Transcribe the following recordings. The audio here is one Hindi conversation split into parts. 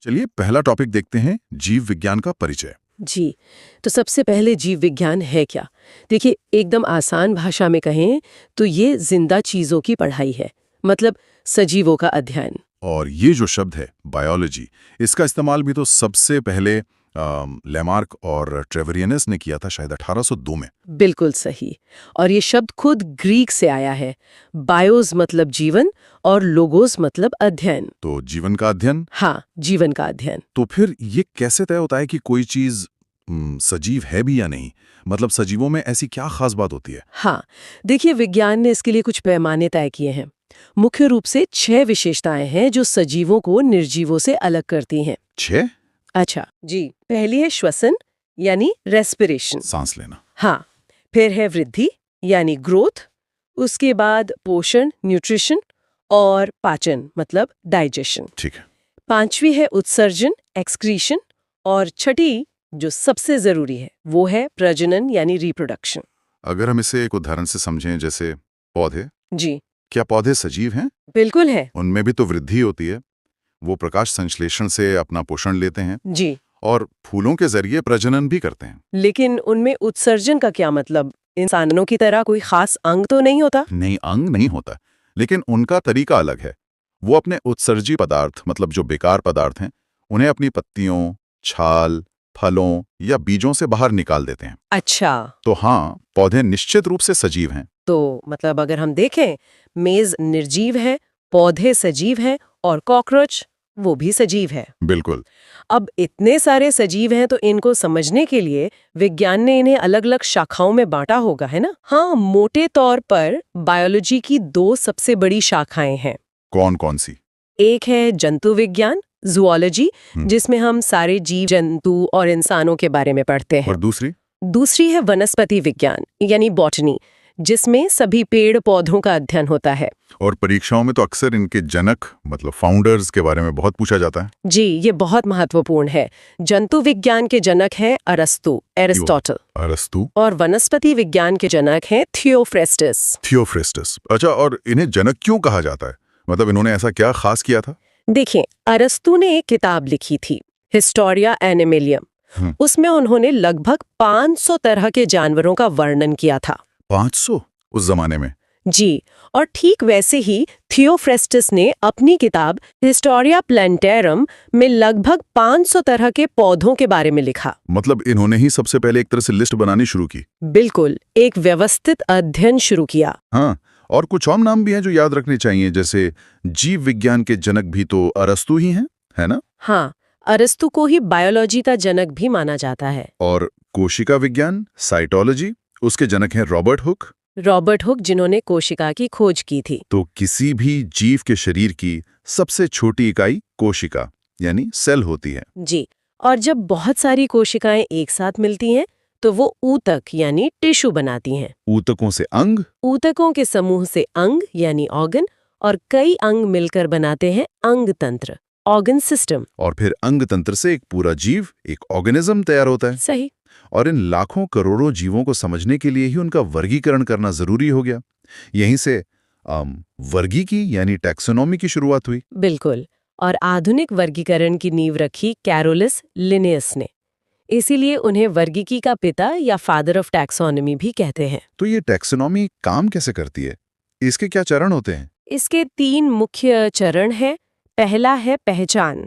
चलिए पहला टॉपिक देखते हैं, जीव विज्ञान का परिचय। जी, तो सबसे पहले जीव विज्ञान है क्या? देखिए, एकदम आसान भाषा में कहें तो ये जिंदा चीजों की पढ़ाई है, मतलब सजीवों का अध्ययन। और ये जो शब्द है बायोलॉजी, इसका इस्तेमाल भी तो सबसे पहले लेमार्क और ट्रेवरियनस ने किया था, शायद 1802 में। बिल्कुल सही। और ये शब्द खुद ग्रीक से आया है। बायोस मतलब जीवन और लोगोस मतलब अध्ययन। तो जीवन का अध्ययन। हाँ, जीवन का अध्ययन। तो फिर ये कैसे तय होता है कि कोई चीज सजीव है भी या नहीं? मतलब सजीवों में ऐसी क्या खास बात होती है? हाँ, देखिए, विज्ञान ने इसके लिए कुछ पैमाने तय किए हैं। मुख्य रूप से 6 विशेषताएं हैं जो सजीवों को निर्जीवों से अलग करती हैं। 6? अच्छा जी, पहली है श्वसन यानी रेस्पिरेशन, सांस लेना। हाँ। फिर है वृद्धि यानी ग्रोथ। उसके बाद पोषण न्यूट्रिशन और पाचन मतलब डाइजेशन। ठीक है। 5वीं है उत्सर्जन एक्सक्रीशन। और छठी जो सबसे जरूरी है वो है प्रजनन यानी रिप्रोडक्शन। अगर हम इसे एक उदाहरण से समझें, जैसे पौधे, जी क्या पौधे सजीव हैं? बिल्कुल है। उनमें भी तो वृद्धि होती है, वो प्रकाश संश्लेषण से अपना पोषण लेते हैं जी, और फूलों के जरिए प्रजनन भी करते हैं। लेकिन उनमें उत्सर्जन का क्या मतलब? इंसानों की तरह कोई खास अंग तो नहीं होता? नहीं, अंग नहीं होता, लेकिन उनका तरीका अलग है। वो अपने उत्सर्जी पदार्थ, मतलब जो बेकार पदार्थ हैं, उन्हें अपनी पत्तियों, छाल, फलों या बीजों से बाहर निकाल देते हैं। अच्छा, तो हाँ, पौधे निश्चित रूप से सजीव हैं। तो मतलब अगर हम देखें, मेज निर्जीव है, पौधे सजीव हैं और कॉकरोच वो भी सजीव है। बिल्कुल। अब इतने सारे सजीव हैं तो इनको समझने के लिए विज्ञान ने इन्हें अलग-अलग शाखाओं में बांटा होगा, है ना? हाँ, मोटे तौर पर बायोलॉजी की 2 सबसे बड़ी शाखाएं हैं। कौन कौन सी? एक है जंतु विज्ञान जूलॉजी, हम्म। जिसमें हम सारे जीव जंतु और इंसानों के बारे में पढ़ते हैं। और दूसरी? दूसरी है वनस्पति विज्ञान यानी बॉटनी, जिसमें सभी पेड़ पौधों का अध्ययन होता है। और परीक्षाओं में तो अक्सर इनके जनक, मतलब फाउंडर्स के बारे में बहुत पूछा जाता है। जी, ये बहुत महत्वपूर्ण है। जंतु विज्ञान के जनक हैं अरस्तु, एरिस्टोटल। अरस्तु। और वनस्पति विज्ञान के जनक हैं थियोफ्रेस्टस। थियोफ्रेस्टस। अच्छा, और इन्हें जनक क्यों कहा जाता है? मतलब इन्होंने ऐसा क्या खास किया था? देखिए, अरस्तु ने एक किताब लिखी थी, हिस्टोरिया एनिमलियम। उसमें उन्होंने लगभग 500 तरह के जानवरों का वर्णन किया था। 500 उस जमाने में? जी, और ठीक वैसे ही थियोफ्रेस्टस ने अपनी किताब हिस्टोरिया प्लांटेरम में लगभग 500 तरह के पौधों के बारे में लिखा। मतलब इन्होंने ही सबसे पहले एक तरह से लिस्ट बनानी शुरू की। बिल्कुल, एक व्यवस्थित अध्ययन शुरू किया। हाँ, और कुछ और नाम भी हैं जो याद रखने चाहिए, जैसे जीव विज्ञान के जनक भी तो अरस्तु ही हैं, है ना? हाँ, अरस्तु को ही बायोलॉजी का जनक भी माना जाता है। और कोशिका विज्ञान, साइटोलॉजी, उसके जनक हैं रॉबर्ट हुक। रॉबर्ट हुक, जिन्होंने कोशिका की खोज की थी। तो किसी भी जीव के शरीर की सबसे छोटी इकाई कोशिका यानी सेल होती है। जी, और जब बहुत सारी कोशिकाएं एक साथ मिलती हैं तो वो ऊतक यानी टिश्यू बनाती हैं। ऊतकों से अंग, ऊतकों के समूह से अंग यानी ऑर्गन, और कई अंग मिलकर बनाते हैं अंग तंत्र, ऑर्गन सिस्टम। और फिर अंग तंत्र से एक पूरा जीव, एक ऑर्गेनिज्म तैयार होता है। सही। और इन लाखों करोड़ों जीवों को समझने के लिए ही उनका वर्गीकरण करना जरूरी हो गया। यहीं से वर्गीकी यानी टैक्सोनॉमी की शुरुआत हुई। बिल्कुल, और आधुनिक वर्गीकरण की नींव रखी कैरोलस लिनियस ने। इसीलिए उन्हें वर्गीकी का पिता या फादर ऑफ टैक्सोनॉमी भी कहते हैं। तो ये टैक्सोनॉमी काम कैसे करती है? इसके क्या चरण होते हैं? इसके 3 मुख्य चरण हैं। पहला है पहचान,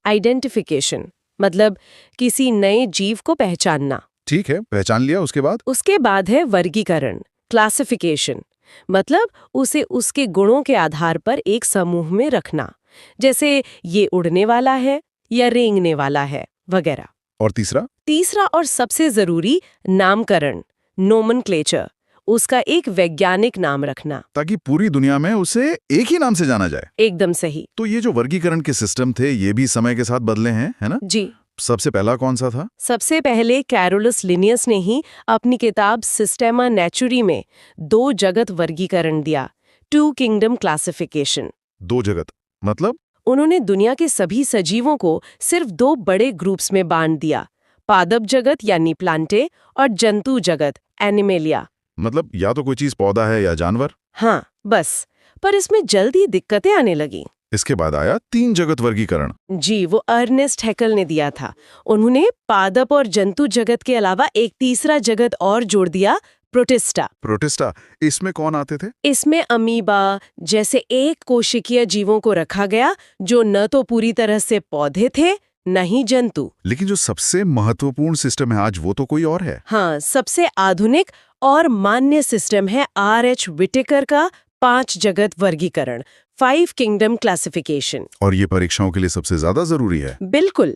आइडेंटिफिकेशन, मतलब किसी नए जीव को पहचानना। ठीक है, पहचान लिया, उसके बाद? उसके बाद है वर्गीकरण, क्लासिफिकेशन, मतलब उसे उसके गुणों के आधार पर एक समूह में रखना, जैसे ये उड़ने वाला है या रेंगने वाला है वगैरह। और तीसरा? तीसरा और सबसे जरूरी, नामकरण, नोमेनक्लेचर, उसका एक वैज्ञानिक नाम रखना। ताकि पूरी दुनिया में उसे एक ही नाम से जाना जाए। एकदम सही। तो ये जो वर्गीकरण के सिस्टम थे, ये भी समय के साथ बदले हैं, है ना? जी, सबसे पहला कौन सा था? सबसे पहले कैरोलस लिनियस ने ही अपनी किताब सिस्टेमा नेचुरी में 2 जगत वर्गीकरण दिया, 2 किंगडम क्लासिफिकेशन। 2 जगत मतलब? उन्होंने दुनिया के सभी सजीवों को सिर्फ 2 बड़े ग्रुप्स में बांट दिया, पादप जगत यानी प्लांटे और जंतु जगत एनिमेलिया। मतलब या तो कोई चीज पौधा है या जानवर। हाँ, बस। पर इसमें जल्दी दिक्कतें आने लगी। इसके बाद आया 3 जगत वर्गीकरण। जी, वो अर्नेस्ट हैकल ने दिया था। उन्होंने पादप और जंतु जगत के अलावा एक तीसरा जगत और जोड़ दिया, प्रोटिस्टा। प्रोटिस्टा, इसमें कौन आते थे? इसमें अमीबा जैसे एक कोशिकीय जीवों को रखा गया, जो न तो पूरी तरह से पौधे थे न ही जंतु। लेकिन जो सबसे महत्वपूर्ण सिस्टम है आज, वो तो कोई और है। हाँ, सबसे आधुनिक और मान्य सिस्टम है R.H. विटेकर का 5 जगत वर्गीकरण, 5 किंगडम क्लासिफिकेशन। और ये परीक्षाओं के लिए सबसे ज्यादा जरूरी है। बिल्कुल।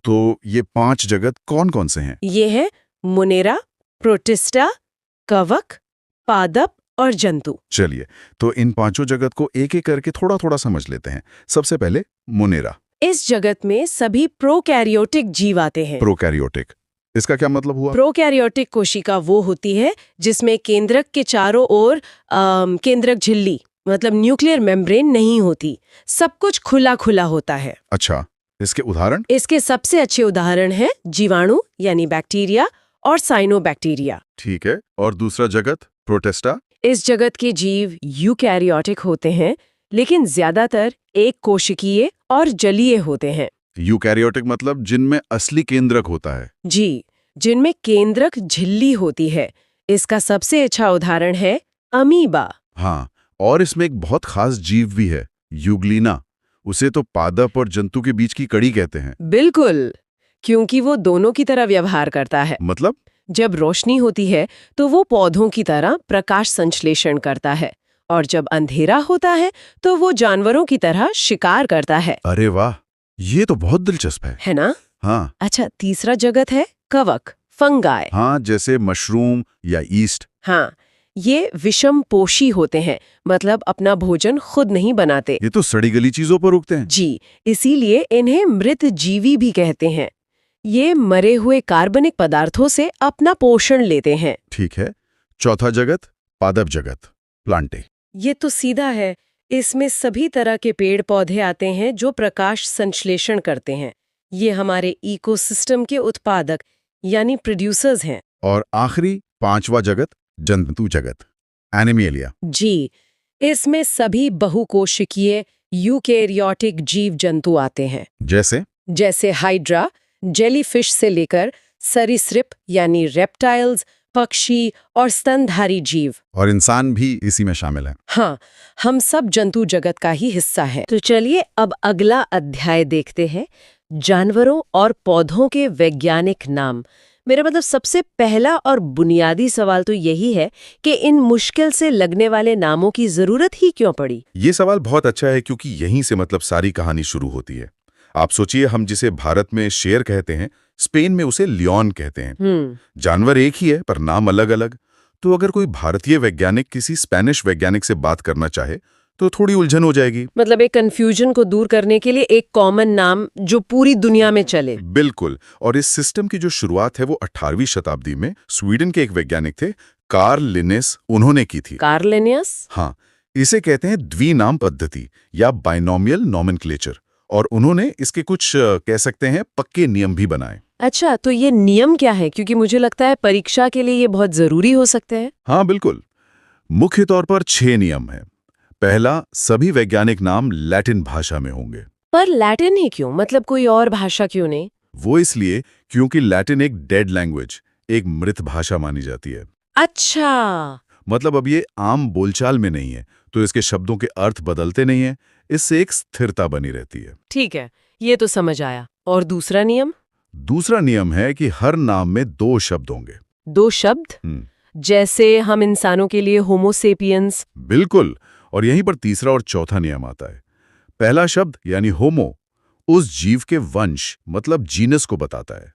तो ये 5 जगत कौन कौन से हैं? ये है मुनेरा, प्रोटिस्टा, कवक, पादप और जंतु। चलिए, तो इन 5 जगत को एक एक करके थोड़ा थोड़ा समझ लेते हैं। सबसे पहले मुनेरा। इस जगत में सभी प्रोकैरियोटिक जीव आते हैं। प्रोकैरियोटिक, इसका क्या मतलब हुआ? प्रोकैरियोटिक कोशिका वो होती है जिसमें केंद्रक के चारों ओर केंद्रक झिल्ली मतलब न्यूक्लियर मेम्ब्रेन नहीं होती, सब कुछ खुला खुला होता है। अच्छा, इसके उदाहरण? इसके सबसे अच्छे उदाहरण हैं जीवाणु यानी बैक्टीरिया और साइनोबैक्टीरिया। ठीक है, और दूसरा जगत प्रोटिस्टा? इस जगत के जीव यूकैरियोटिक होते हैं, लेकिन ज्यादातर एक कोशिकीय और जलीय होते हैं। यूकैरियोटिक मतलब जिनमें असली केंद्रक होता है। जी, जिनमें केंद्रक झिल्ली होती है। इसका सबसे अच्छा उदाहरण है अमीबा। हाँ, और इसमें एक बहुत खास जीव भी है, यूग्लिना। उसे तो पादप और जंतु के बीच की कड़ी कहते हैं। बिल्कुल, क्योंकि वो दोनों की तरह व्यवहार करता है। मतलब? जब रोशनी होती है तो वो पौधों की तरह प्रकाश संश्लेषण करता है, और जब अंधेरा होता है तो वो जानवरों की तरह शिकार करता है। अरे वाह, ये तो बहुत दिलचस्प है ना? हाँ। अच्छा, तीसरा जगत है कवक, फंगाई। हाँ, जैसे मशरूम या ईस्ट। हाँ, ये विषम पोषी होते हैं, मतलब अपना भोजन खुद नहीं बनाते। ये तो सड़ी गली चीजों पर उगते हैं। जी, इसीलिए इन्हें मृत जीवी भी कहते हैं। ये मरे हुए कार्बनिक पदार्थों से अपना पोषण लेते हैं। ठीक है, चौथा जगत पादप जगत, प्लांटे। ये तो सीधा है। इसमें सभी तरह के पेड़ पौधे आते हैं जो प्रकाश संश्लेषण करते हैं। ये हमारे इकोसिस्टम के उत्पादक यानी प्रोड्यूसर्स हैं। और आखिरी 5वां जगत जंतु जगत, एनिमलिया। जी, इसमें सभी बहुकोशिकीय यूकेरियोटिक जीव जंतु आते हैं, जैसे हाइड्रा, जेलीफिश से लेकर सरीसृप यानी रेप्टाइल्स, पक्षी और स्तनधारी जीव। और इंसान भी इसी में शामिल है। हाँ, हम सब जंतु जगत का ही हिस्सा है। तो चलिए अब अगला अध्याय देखते हैं, जानवरों और पौधों के वैज्ञानिक नाम। मेरा मतलब सबसे पहला और बुनियादी सवाल तो यही है कि इन मुश्किल से लगने वाले नामों की जरूरत ही क्यों पड़ी? ये सवाल बहुत अच्छा है, क्योंकि यहीं से मतलब सारी कहानी शुरू होती है। आप सोचिए, हम जिसे भारत में शेर कहते हैं, स्पेन में उसे लियोन कहते हैं। जानवर एक ही है पर नाम अलग अलग। तो अगर कोई भारतीय वैज्ञानिक किसी स्पेनिश वैज्ञानिक से बात करना चाहे तो थोड़ी उलझन हो जाएगी। मतलब एक कंफ्यूजन को दूर करने के लिए एक कॉमन नाम जो पूरी दुनिया में चले। बिल्कुल, और इस सिस्टम की जो शुरुआत है वो 18वीं शताब्दी में स्वीडन के एक वैज्ञानिक थे, कार्ल लिनेस, उन्होंने की थी। Karl Linnaeus? हाँ, इसे कहते हैं द्विनाम पद्धति या बाइनोमियल नोमेनक्लेचर, और उन्होंने इसके कुछ कह सकते हैं पक्के नियम भी बनाए। अच्छा, तो ये नियम क्या है? क्योंकि मुझे लगता है परीक्षा के लिए ये बहुत जरूरी हो सकते हैं। हाँ बिल्कुल, मुख्य तौर पर 6 नियम हैं। पहला, सभी वैज्ञानिक नाम लैटिन भाषा में होंगे। पर लैटिन ही क्यों? मतलब कोई और भाषा क्यों नहीं? वो इसलिए क्योंकि लैटिन एक डेड लैंग्वेज, एक मृत भाषा मानी जाती है। अच्छा, मतलब अब ये आम बोलचाल में नहीं है, तो इसके शब्दों के अर्थ बदलते नहीं है। इससे एक स्थिरता बनी रहती है। ठीक है, ये तो समझ आया। और दूसरा नियम? दूसरा नियम है कि हर नाम में 2 शब्द होंगे। 2 शब्द? जैसे हम इंसानों के लिए होमो सेपियंस। बिल्कुल, और यहीं पर तीसरा और चौथा नियम आता है। पहला शब्द यानी होमो उस जीव के वंश मतलब जीनस को बताता है।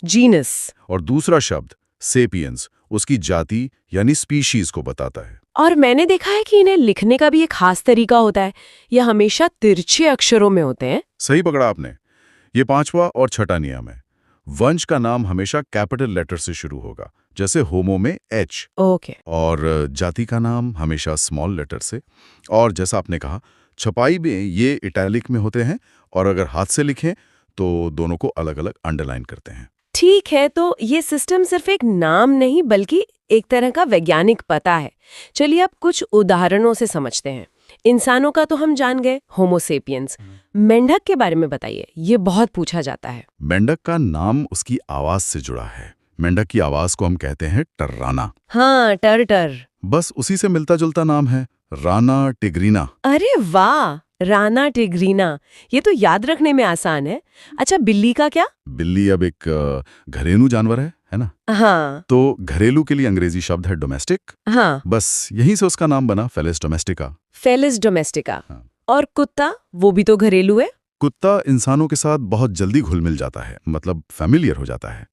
जीनस। और दूसरा शब्द सेपियंस उसकी जाति यानी स्पीशीज को बताता है। और मैंने देखा है कि इन्हें लिखने का भी एक खास तरीका होता है। यह हमेशा तिरछे अक्षरों में होते हैं। सही पकड़ा आपने। ये 5वां और छठा नियम है। वंश का नाम हमेशा कैपिटल लेटर से शुरू होगा, जैसे होमो में H। ओके। और जाति का नाम हमेशा स्मॉल लेटर से। और जैसा आपने कहा, छपाई में ये इटैलिक में होते हैं, और अगर हाथ से लिखें तो दोनों को अलग अलग अंडरलाइन करते हैं। ठीक है, तो ये सिस्टम सिर्फ एक नाम नहीं बल्कि एक तरह का वैज्ञानिक पता है। चलिए अब कुछ उदाहरणों से समझते हैं। इंसानों का तो हम जान गए, होमोसेपियंस। मेंढक के बारे में बताइए, ये बहुत पूछा जाता है। मेंढक का नाम उसकी आवाज से जुड़ा है। मेंढक की आवाज को हम कहते हैं टर्राना। हाँ, टर टर। बस उसी से मिलता जुलता नाम है, राना टिग्रीना। अरे वाह, राना टिग्रीना, ये तो याद रखने में आसान है। अच्छा, बिल्ली का क्या? बिल्ली अब एक घरेलू जानवर है ना? हाँ तो घरेलू के लिए अंग्रेजी शब्द है डोमेस्टिक। हाँ, बस यहीं से उसका नाम बना फेलिस डोमेस्टिका। Felis domestica. हाँ। और कुत्ता, वो भी तो घरेलू है। कुत्ता इंसानों के साथ बहुत जल्दी घुल मिल जाता है, मतलब फैमिलियर हो जाता है।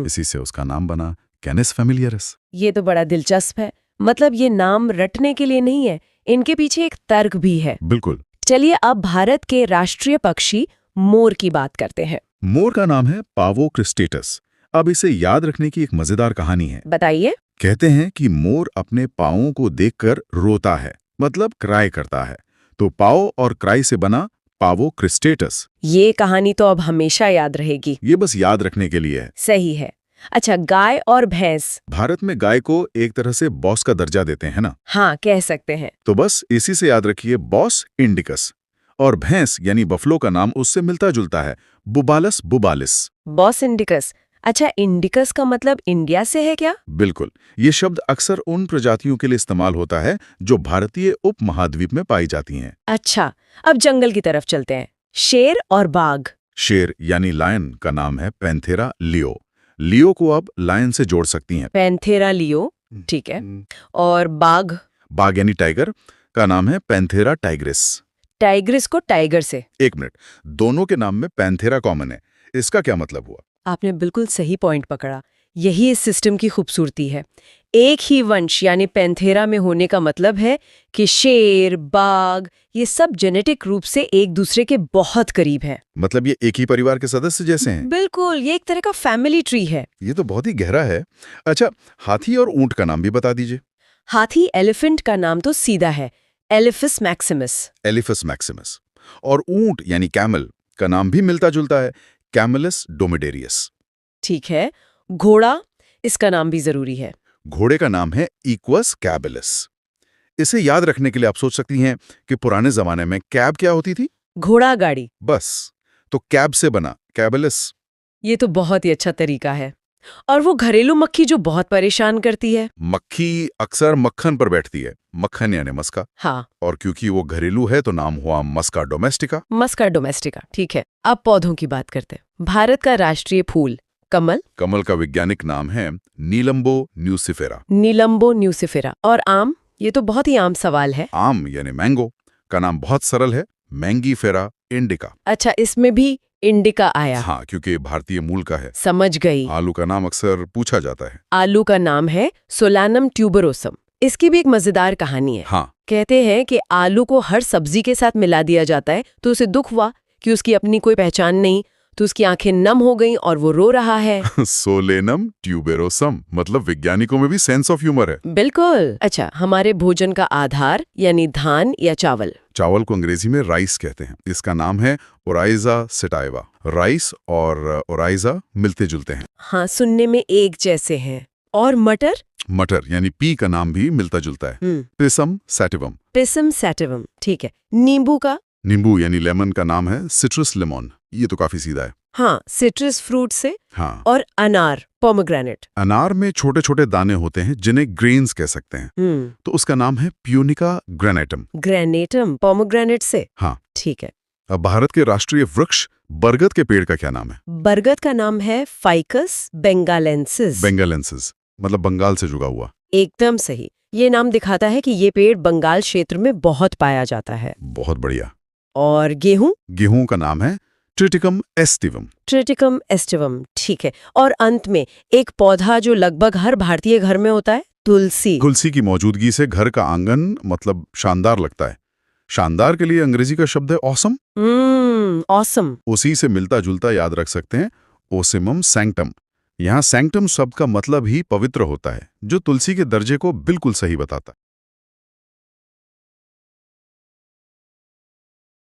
इसी से उसका नाम बना कैनिस फैमिलियरिस। ये तो बड़ा दिलचस्प है। मतलब ये नाम रटने के लिए नहीं है, इनके पीछे एक तर्क भी है। बिल्कुल। चलिए अब भारत के राष्ट्रीय पक्षी मोर की बात करते हैं। मोर का नाम है पावो क्रिस्टेटस। अब इसे याद रखने की एक मजेदार कहानी है। बताइए। कहते हैं कि मोर अपने पांवों को देखकर रोता है, मतलब क्राई करता है। तो पाओ और क्राई से बना पावो क्रिस्टेटस। ये कहानी तो अब हमेशा याद रहेगी। ये बस याद रखने के लिए है। सही है। अच्छा, गाय और भैंस। भारत में गाय को एक तरह से बॉस का दर्जा देते हैं ना? हाँ, कह सकते हैं। तो बस इसी से याद रखिए, बॉस इंडिकस। और भैंस यानी बफलो का नाम उससे मिलता जुलता है, बुबालस बुबालिस। Bos indicus. अच्छा, इंडिकस का मतलब इंडिया से है क्या? बिल्कुल। ये शब्द अक्सर उन प्रजातियों के लिए इस्तेमाल होता है जो भारतीय उपमहाद्वीप में पाई जाती हैं। अच्छा, अब जंगल की तरफ चलते हैं। शेर और बाघ। शेर यानी लायन का नाम है पैंथेरा लियो। लियो को अब लायन से जोड़ सकती हैं। पैंथेरा लियो, ठीक है। और बाघ? बाघ यानी टाइगर का नाम है पैंथेरा टाइग्रिस। टाइग्रिस को टाइगर से। एक मिनट, दोनों के नाम में पैंथेरा कॉमन है, इसका क्या मतलब हुआ? आपने बिल्कुल सही पॉइंट पकड़ा। यही इस सिस्टम की खूबसूरती है। एक ही वंश यानी पैंथेरा में होने का मतलब है कि शेर, बाघ, ये सब जेनेटिक रूप से एक दूसरे के बहुत करीब हैं। मतलब ये एक ही परिवार के सदस्य जैसे हैं? बिल्कुल, ये एक तरह का फैमिली ट्री है। ये तो बहुत ही गहरा है। अच्छा, हाथी और ऊंट का नाम भी बता दीजिए। हाथी एलिफेंट का नाम तो सीधा है, एलिफिस मैक्सिमस। Elephas maximus. और ऊंट यानी कैमल का नाम भी मिलता जुलता है, कैमलस डोमिडेरियस। ठीक है। घोड़ा, इसका नाम भी जरूरी है। घोड़े का नाम है इक्वस कैबलिस। इसे याद रखने के लिए आप सोच सकती हैं कि पुराने जमाने में कैब क्या होती थी? घोड़ा गाड़ी। बस, तो कैब से बना कैबलिस। ये तो बहुत ही अच्छा तरीका है। और वो घरेलू मक्खी जो बहुत परेशान करती है। मक्खी अक्सर मक्खन पर बैठती है, मक्खन यानी मस्का। हाँ, और क्योंकि वो घरेलू है तो नाम हुआ मस्का डोमेस्टिका। मस्का डोमेस्टिका। ठीक है, अब पौधों की बात करते हैं। भारत का राष्ट्रीय फूल कमल। कमल का वैज्ञानिक नाम है नीलम्बो न्यूसिफेरा। नीलम्बो न्यूसिफेरा। और आम, ये तो बहुत ही आम सवाल है। आम यानी मैंगो का नाम बहुत सरल है, मैंगीफेरा इंडिका। अच्छा, इसमें भी इंडिका आया। हाँ, क्योंकि भारतीय मूल का है। समझ गई। आलू का नाम अक्सर पूछा जाता है। आलू का नाम है सोलानम ट्यूबरोसम। इसकी भी एक मजेदार कहानी है। हाँ। कहते हैं कि आलू को हर सब्जी के साथ मिला दिया जाता है तो उसे दुख हुआ कि उसकी अपनी कोई पहचान नहीं, तो उसकी आंखें नम हो गईं और वो रो रहा है। सोलेनम ट्यूबेरोसम, मतलब वैज्ञानिकों में भी सेंस ऑफ ह्यूमर है। बिल्कुल। अच्छा, हमारे भोजन का आधार यानी धान या चावल। चावल को अंग्रेजी में राइस कहते हैं। इसका नाम है ओराइजा सेटाइवा। राइस और ओराइजा मिलते जुलते हैं। हाँ, सुनने में एक जैसे हैं। और मटर? मटर यानी पी का नाम भी मिलता जुलता है, पिसम सैटिवम। पिसम सैटिवम, ठीक है। नींबू का? नींबू यानी लेमन का नाम है सिट्रस लेमन। ये तो काफी सीधा है। हाँ, सिट्रस फ्रूट से। हाँ। और अनार, पोमोग्रेनेट। अनार में छोटे छोटे दाने होते हैं जिन्हें ग्रेन्स कह सकते हैं, तो उसका नाम है प्यूनिका ग्रेनेटम। ग्रेनेटम, पोमोग्रेनेट से। हाँ, ठीक है। अब भारत के राष्ट्रीय वृक्ष बरगद के पेड़ का क्या नाम है? बरगद का नाम है फाइकस बेंगालेंसिस। बेंगालेंसिस, मतलब बंगाल से जुड़ा हुआ। एकदम सही। ये नाम दिखाता है कि ये पेड़ बंगाल क्षेत्र में बहुत पाया जाता है। बहुत बढ़िया। और गेहूं? गेहूं का नाम है ट्रिटिकम एस्टिवम। ट्रिटिकम एस्टिवम, ठीक है। और अंत में एक पौधा जो लगभग हर भारतीय घर में होता है, तुलसी। तुलसी की मौजूदगी से घर का आंगन मतलब शानदार लगता है। शानदार के लिए अंग्रेजी का शब्द है ऑसम। ऑसम। उसी से मिलता जुलता याद रख सकते हैं, ओसिमम सैंक्टम। यहाँ सैंक्टम शब्द का मतलब ही पवित्र होता है, जो तुलसी के दर्जे को बिल्कुल सही बताता है।